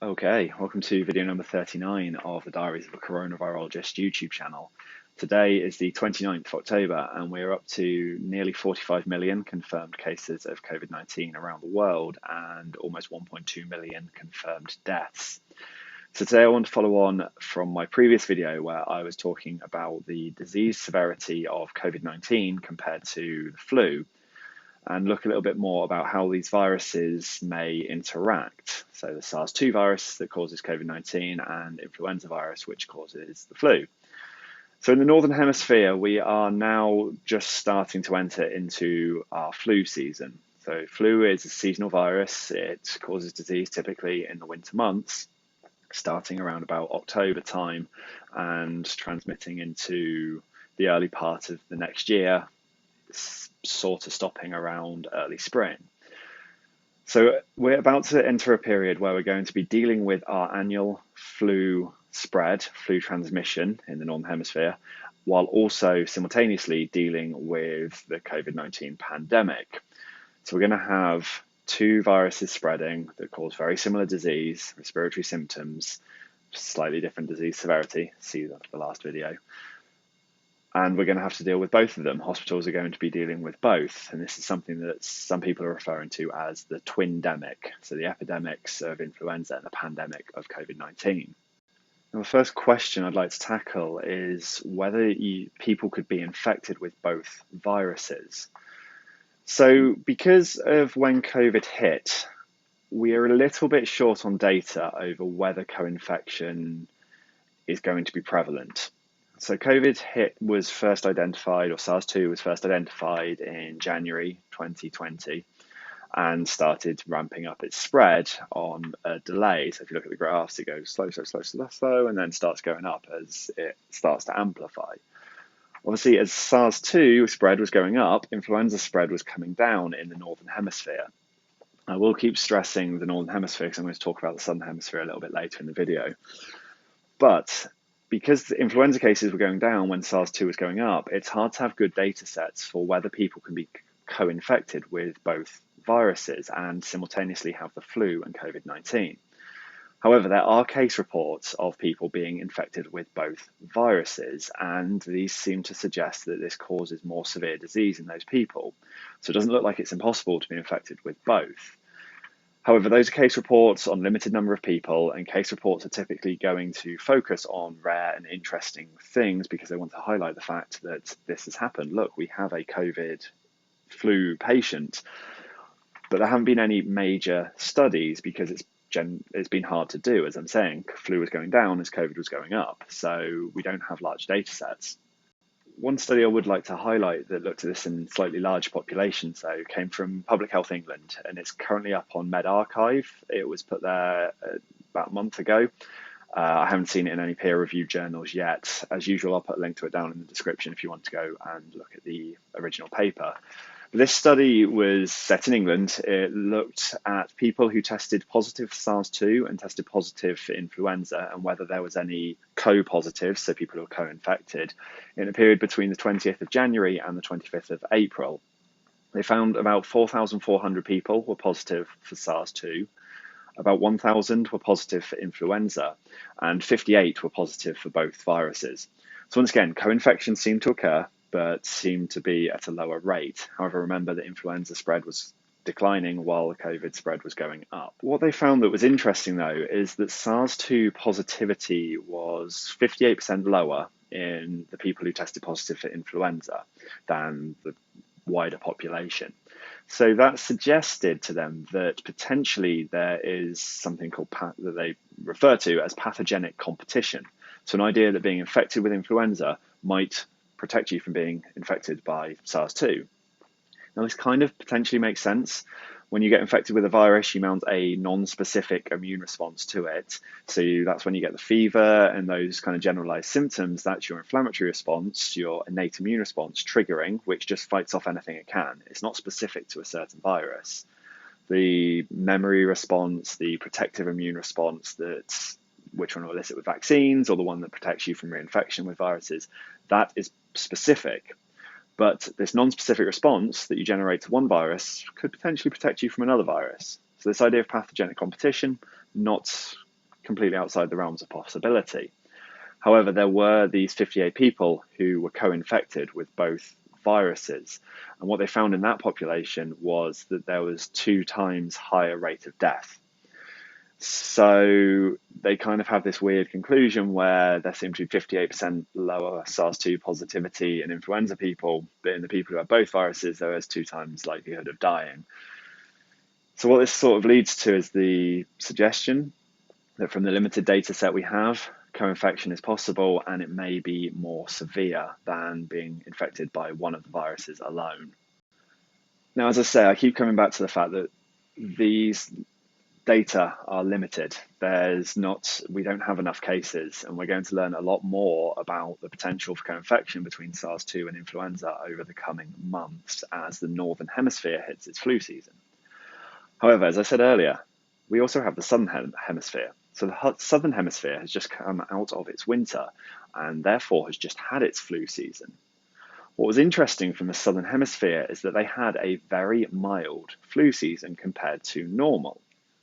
Okay, welcome to video number 39 of the Diaries of a Coronavirologist YouTube channel. Today is the 29th of October and we're up to nearly 45 million confirmed cases of COVID-19 around the world and almost 1.2 million confirmed deaths. So today I want to follow on from my previous video where I was talking about the disease severity of COVID-19 compared to the flu, and look a little bit more about how these viruses may interact. So the SARS-2 virus that causes COVID-19 and influenza virus, which causes the flu. So in the Northern Hemisphere, we are now just starting to enter into our flu season. So flu is a seasonal virus. It causes disease typically in the winter months, starting around about October time and transmitting into the early part of the next year, sort of stopping around early spring. So we're about to enter a period where we're going to be dealing with our annual flu spread, flu transmission in the Northern Hemisphere, while also simultaneously dealing with the COVID-19 pandemic. So we're going to have two viruses spreading that cause very similar disease, respiratory symptoms, slightly different disease severity, see the last video. And we're going to have to deal with both of them. Hospitals are going to be dealing with both. And this is something that some people are referring to as the twindemic. So the epidemics of influenza and the pandemic of COVID-19. Now, the first question I'd like to tackle is whether people could be infected with both viruses. So because of when COVID hit, we are a little bit short on data over whether co-infection is going to be prevalent. So COVID was first identified, or SARS-2 was first identified in January 2020 and started ramping up its spread on a delay. So if you look at the graphs, it goes slow, slow, slow, slow, slow, and then starts going up as it starts to amplify. Obviously, as SARS-2 spread was going up, influenza spread was coming down in the Northern Hemisphere. I will keep stressing the Northern Hemisphere because I'm going to talk about the Southern Hemisphere a little bit later in the video. But because the influenza cases were going down when SARS-2 was going up, it's hard to have good data sets for whether people can be co-infected with both viruses and simultaneously have the flu and COVID-19. However, there are case reports of people being infected with both viruses, and these seem to suggest that this causes more severe disease in those people. So it doesn't look like it's impossible to be infected with both. However, those are case reports on a limited number of people, and case reports are typically going to focus on rare and interesting things because they want to highlight the fact that this has happened. Look, we have a COVID flu patient, but there haven't been any major studies because it's been hard to do. As I'm saying, flu was going down as COVID was going up, so we don't have large data sets. One study I would like to highlight that looked at this in slightly large populations, though, came from Public Health England, and it's currently up on medRxiv. It was put there about a month ago. I haven't seen it in any peer-reviewed journals yet. As usual, I'll put a link to it down in the description if you want to go and look at the original paper. This study was set in England. It looked at people who tested positive for SARS-2 and tested positive for influenza and whether there was any co-positives, so people who were co-infected, in a period between the 20th of January and the 25th of April. They found about 4,400 people were positive for SARS-2, about 1,000 were positive for influenza, and 58 were positive for both viruses. So once again, co-infections seem to occur, but seemed to be at a lower rate. However, remember that influenza spread was declining while the COVID spread was going up. What they found that was interesting, though, is that SARS-2 positivity was 58% lower in the people who tested positive for influenza than the wider population. So that suggested to them that potentially there is something called that they refer to as pathogenic competition. So an idea that being infected with influenza might protect you from being infected by SARS-2. Now, this kind of potentially makes sense. When you get infected with a virus, you mount a non-specific immune response to it. So that's when you get the fever and those kind of generalized symptoms. That's your inflammatory response, your innate immune response triggering, which just fights off anything it can. It's not specific to a certain virus. The memory response, the protective immune response, which one will elicit with vaccines, or the one that protects you from reinfection with viruses, that is specific. But this non-specific response that you generate to one virus could potentially protect you from another virus. So this idea of pathogenic competition, not completely outside the realms of possibility. However, there were these 58 people who were co-infected with both viruses. And what they found in that population was that there was 2 times higher rate of death. So they kind of have this weird conclusion where there seems to be 58% lower SARS-2 positivity in influenza people, but in the people who have both viruses, there is 2 times likelihood of dying. So what this sort of leads to is the suggestion that from the limited data set we have, co-infection is possible, and it may be more severe than being infected by one of the viruses alone. Now, as I say, I keep coming back to the fact that these data are limited. We don't have enough cases, and we're going to learn a lot more about the potential for co-infection between SARS-2 and influenza over the coming months as the Northern Hemisphere hits its flu season. However, as I said earlier, we also have the Southern Hemisphere. So the Southern Hemisphere has just come out of its winter and therefore has just had its flu season. What was interesting from the Southern Hemisphere is that they had a very mild flu season compared to normal.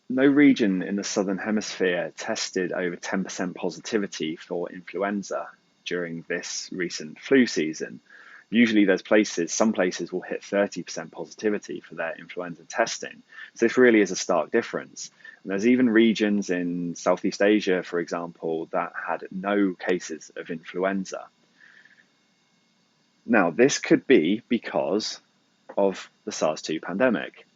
No region in the Southern Hemisphere tested over 10% positivity for influenza during this recent flu season. Usually some places will hit 30% positivity for their influenza testing. So this really is a stark difference. And there's even regions in Southeast Asia, for example, that had no cases of influenza. Now, this could be because of the SARS-2 pandemic.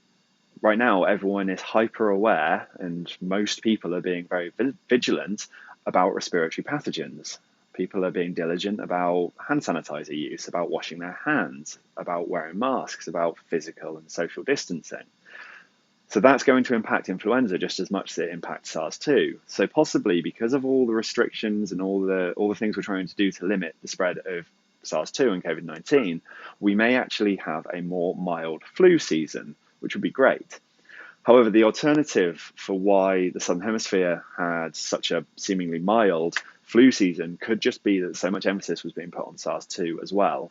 Right now, everyone is hyper aware and most people are being very vigilant about respiratory pathogens. People are being diligent about hand sanitizer use, about washing their hands, about wearing masks, about physical and social distancing. So that's going to impact influenza just as much as it impacts SARS-2. So possibly because of all the restrictions and all the things we're trying to do to limit the spread of SARS-2 and COVID-19, we may actually have a more mild flu season, which would be great. However, the alternative for why the Southern Hemisphere had such a seemingly mild flu season could just be that so much emphasis was being put on SARS-2 as well.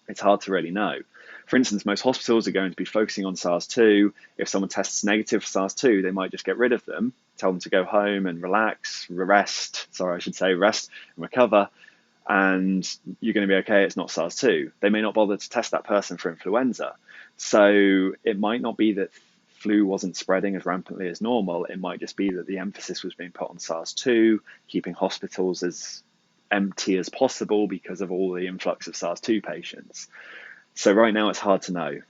It's hard to really know. For instance, most hospitals are going to be focusing on SARS-2. If someone tests negative for SARS-2, they might just get rid of them, tell them to go home and rest and recover, and you're going to be okay, it's not SARS-2. They may not bother to test that person for influenza. So it might not be that flu wasn't spreading as rampantly as normal. It might just be that the emphasis was being put on SARS-2, keeping hospitals as empty as possible because of all the influx of SARS-2 patients. So right now it's hard to know.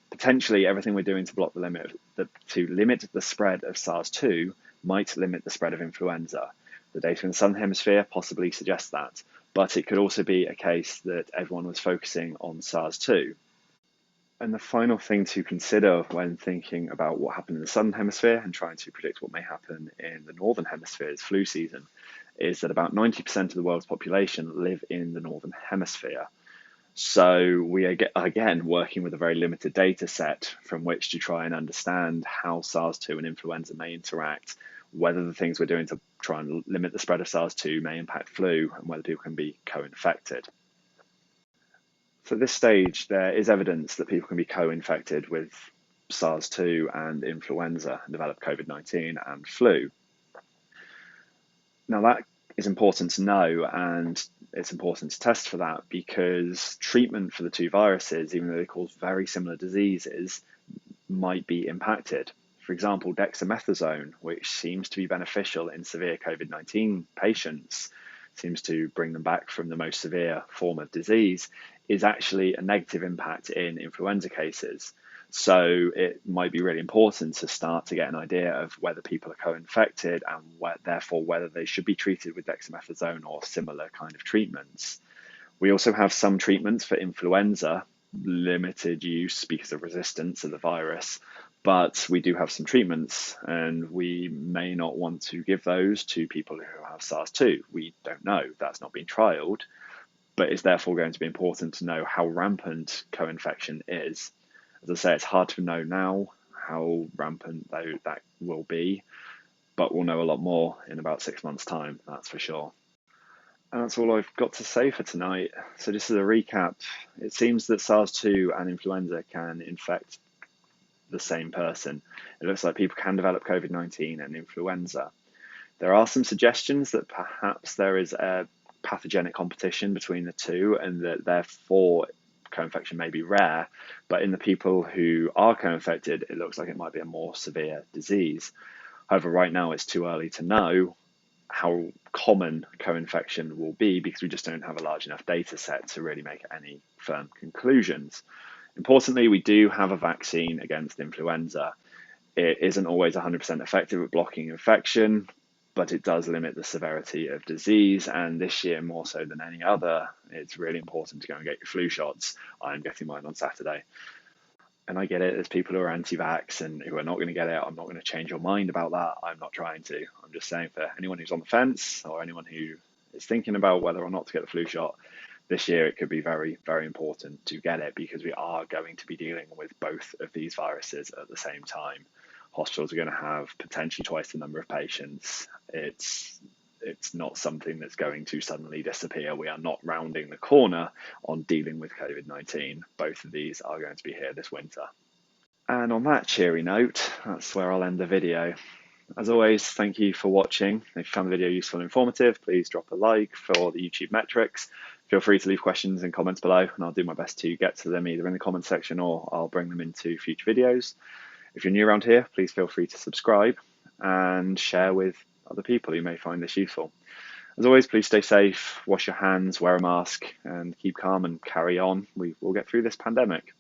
Potentially everything we're doing to limit the spread of SARS-2 might limit the spread of influenza. The data in the Southern Hemisphere possibly suggests that, but it could also be a case that everyone was focusing on SARS-2. And the final thing to consider when thinking about what happened in the Southern Hemisphere and trying to predict what may happen in the Northern Hemisphere's flu season is that about 90% of the world's population live in the Northern Hemisphere. So we are, again, working with a very limited data set from which to try and understand how SARS-2 and influenza may interact, whether the things we're doing to try and limit the spread of SARS-2 may impact flu, and whether people can be co-infected. So at this stage, there is evidence that people can be co-infected with SARS-2 and influenza and develop COVID-19 and flu. Now that is important to know, and it's important to test for that because treatment for the 2 viruses, even though they cause very similar diseases, might be impacted. For example, dexamethasone, which seems to be beneficial in severe COVID-19 patients, seems to bring them back from the most severe form of disease, is actually a negative impact in influenza cases. So it might be really important to start to get an idea of whether people are co-infected and therefore whether they should be treated with dexamethasone or similar kind of treatments. We also have some treatments for influenza, limited use because of resistance of the virus, but we do have some treatments and we may not want to give those to people who have SARS-2. We don't know, that's not been trialed, but it's therefore going to be important to know how rampant co-infection is. As I say, it's hard to know now how rampant that will be, but we'll know a lot more in about 6 months' time, that's for sure. And that's all I've got to say for tonight. So just as a recap, it seems that SARS-2 and influenza can infect the same person. It looks like people can develop COVID-19 and influenza. There are some suggestions that perhaps there is a pathogenic competition between the two, and that therefore co-infection may be rare, but in the people who are co-infected, it looks like it might be a more severe disease. However, right now it's too early to know how common co-infection will be because we just don't have a large enough data set to really make any firm conclusions. Importantly, we do have a vaccine against influenza. It isn't always 100% effective at blocking infection, but it does limit the severity of disease. And this year, more so than any other, it's really important to go and get your flu shots. I'm getting mine on Saturday. And I get it, there's people who are anti-vax and who are not going to get it. I'm not going to change your mind about that. I'm not trying to. I'm just saying, for anyone who's on the fence or anyone who is thinking about whether or not to get the flu shot, this year it could be very, very important to get it, because we are going to be dealing with both of these viruses at the same time. Hospitals are going to have potentially twice the number of patients. It's not something that's going to suddenly disappear. We are not rounding the corner on dealing with COVID-19. Both of these are going to be here this winter. And on that cheery note, that's where I'll end the video. As always, thank you for watching. If you found the video useful and informative, please drop a like for the YouTube metrics. Feel free to leave questions and comments below, and I'll do my best to get to them either in the comment section or I'll bring them into future videos. If you're new around here, please feel free to subscribe and share with other people who may find this useful. As always, please stay safe, wash your hands, wear a mask, and keep calm and carry on. We will get through this pandemic.